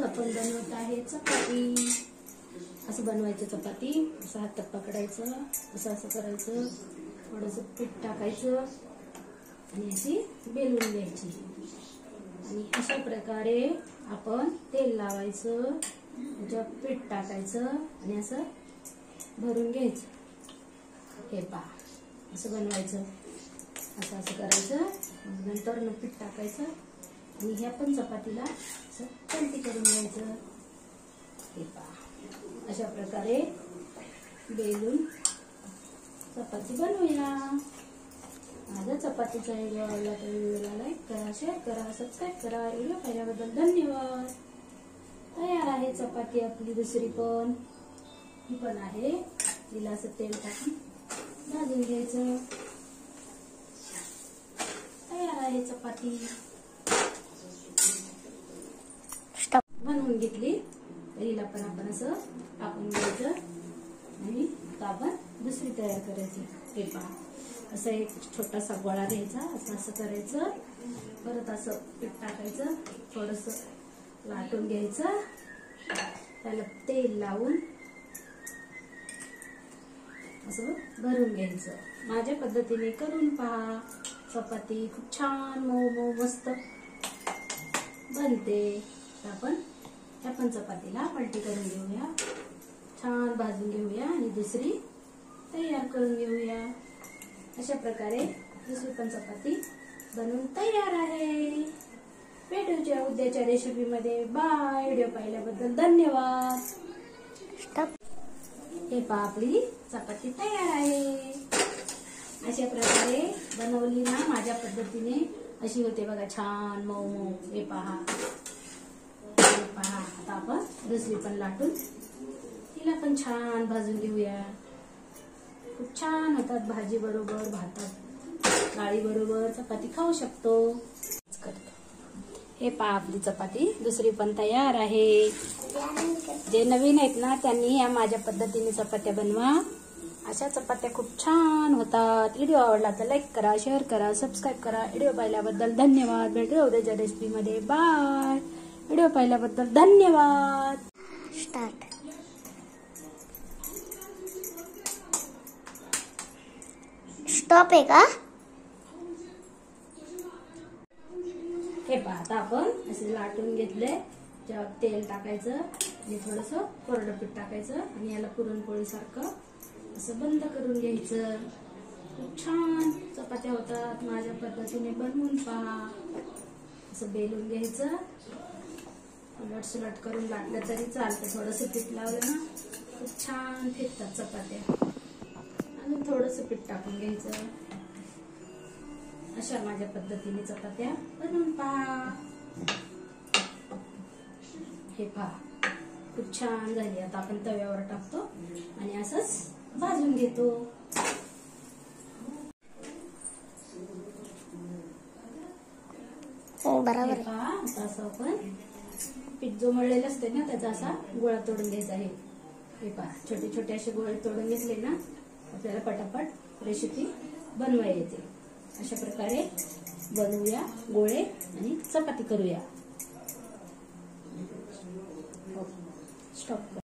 आज आपण बनवत आहे चपाती। असं बनवायचं चपाती, असं हातात पकडायचं, असं असं करायचं, थोडंसं पीठ टाकायचं आणि अशी बेलून घ्यायची आणि अशा प्रकारे आपण तेल लावायचं, त्याच्यात पीठ टाकायचं आणि असं भरून घ्यायचं। हे पहा, असं बनवायचं, असं असं करायचं, नंतर पीठ टाकायचं आणि ह्या पण चपातीला असं पलटी करून घ्यायचं। हे पहा, अशा प्रकारे बेलून चपाती बनवूया। माझा चपातीचा व्हिडिओ आवडला तर व्हिडिओला लाईक करा, शेअर करा, सबस्क्राईब करा। व्हिडिओ पाहिल्याबद्दल धन्यवाद। तयार आहे चपाती आपली दुसरी पण, ही पण आहे। तिला असं तेल टाकून भाजून घ्यायचं। तयार आहे चपाती, बनवून घेतली। हिला पण आपण असं टाकून घ्यायचं आणि आता आपण दुसरी तयार करायची। हे पहा, असं एक छोटासा गोळा घ्यायचा, असं असं करायचं, परत असं पीठ टाकायचं, थोडंसं लाटून घ्यायचं, त्याला तेल लावून असं भरून घ्यायचं। माझ्या पद्धतीने करून पहा, चपाती खूप छान मऊ मऊ मस्त बनते। आपण ह्या पण चपातीला पलटी करून घेऊया, छान भाजून घेऊया आणि दुसरी तयार करून घेऊया। अशा प्रकारे दुसरी पण चपाती बनवून तयार आहे। भेटूया उद्याच्या रेसिपी मध्ये। बाय। व्हिडिओ पाहिल्याबद्दल धन्यवाद। हे पहा, आपली चपाती तयार आहे। अशा प्रकारे बनवली ना माझ्या पद्धतीने, अशी होते बघा, छान मऊ मऊ। हे पहा, आता आपण दुसरी पण लाटून तिला पण छान भाजून घेऊया। खूप छान होतात, भाजी बरोबर, भातात डाळी बरोबर चपाती खाऊ शकतो। हे पहा, आपली चपाती दुसरी पण तयार आहे। जे नवीन आहेत ना, त्यांनी या माझ्या पद्धतीने चपात्या बनवा। अशा चपात्या खूप छान होतात। व्हिडिओ आवडला तर लाईक करा, शेअर करा, सबस्क्राईब करा। व्हिडिओ पाहिल्याबद्दल धन्यवाद। भेटूया उद्याच्या रेसिपी मध्ये। बाय। व्हिडिओ पाहिल्याबद्दल धन्यवाद। स्टार्ट। स्टॉप आहे का? हे पहा, आता आपण असे लाटून घेतले, त्यावर तेल टाकायचं आणि थोडंसं कोरडं पीठ टाकायचं आणि याला पुरणपोळी सारखं असं बंद करून घ्यायचं। खूप छान चपात्या होतात। माझ्या पद्धतीने बनवून पहा। असं बेलून घ्यायचं, उलट सुलट करून लाटलं तरी चालतं। थोडंसं पीठ लावलं ना, खूप छान फिरतात चपात्या। आणि थोडंसं पीठ टाकून घ्यायचं। अशा माझ्या पद्धतीने चपात्या बनवून पहा। हे पहा, खूप छान झाली। आता आपण तव्यावर टाकतो आणि असंच भाजून घेतो। बरोबर पहा, आता असं आपण पीठ जो मळलेलं असते ना, त्याचा असा गोळा तोडून घ्यायचा आहे। हे पहा, छोटे छोटे असे गोळे तोडून घेतले ना, आपल्याला पटापट रेसिपी बनवा येते। अशा प्रकारे बनवूया गोळे आणि चपाती करूया। स्टॉप कर।